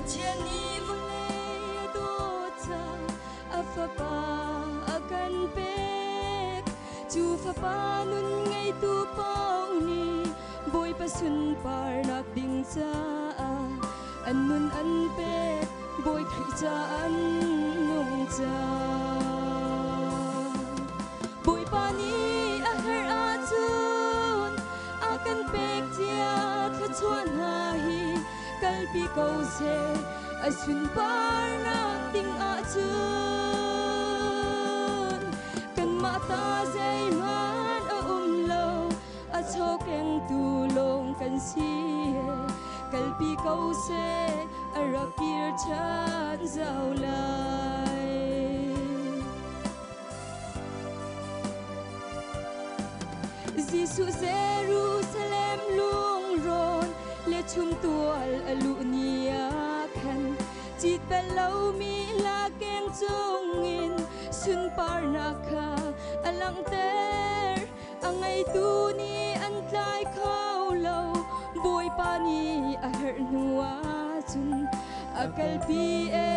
Katiani volay doza afapa akan pek chu fa pa nun ngay tu pauni boy pasun par nak ding cha an nun an pek boy khai cha an ngong cha boy pani a har a chun akan pek tia tha chuan ha hi kalpi kau se asun par nak ding a chun kan mata zai man a lo a chok eng tu long kan si kalpi kau se a rakir chan zau lai Jisu Jerusalem lung ron le chum tual alu nia khan chit belau mi la keng chungin sun par na kha alang ter angai tu ni an tlai khau lo boy pani a har nuwa chun akal pi e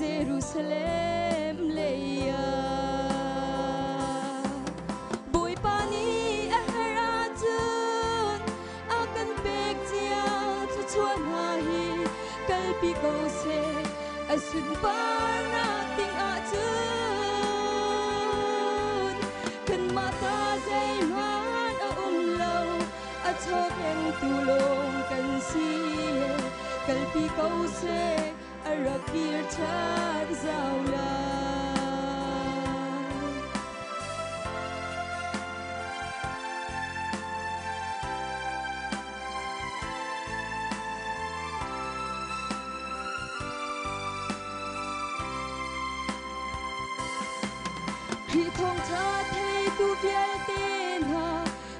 Jerusalem leya boy pani a har chun akan pek tia chu chuan ha hi kalpi ko se asun par na ting a chun kan mata zai man a lo a chok eng tu long kan si kalpi ko se a rakir chan zau lai Hi thong cha thei tu vial ten ha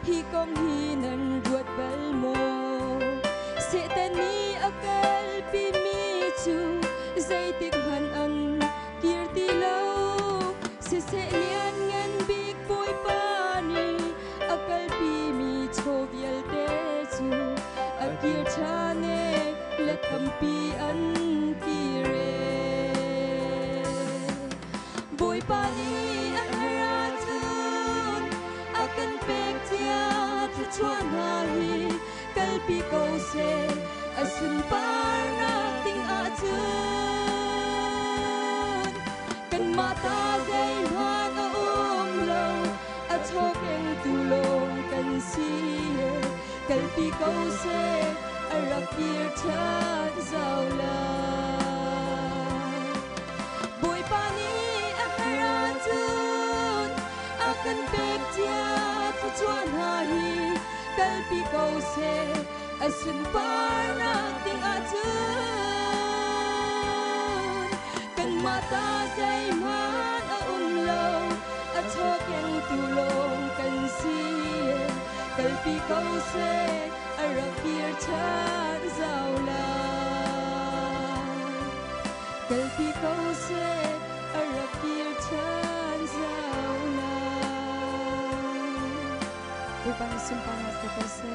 hi kong hi nan ruat bal mo se tan ni akal pi mi chu zai tik han an kir ti lo se lian ngan big boy pani akal pi mi cho vial te chu akir cha ne let kam pi an ki re boy pani kan pek tia thu chuan ha hi kalpi ko se asun par na ting a chun kan mata zai man a lo a chok eng tu long kan si kalpi ko se a rakir chan zau lai boy pani a har chun akan pek tia chuan ha hi kalpi ko se asun par na ting a chun kan mata zai man a lo a chok eng tu long kan si kalpi ko se a rakir chan zau lai kalpi ko se a rakir chan zau lai Upang sumpah mas kapase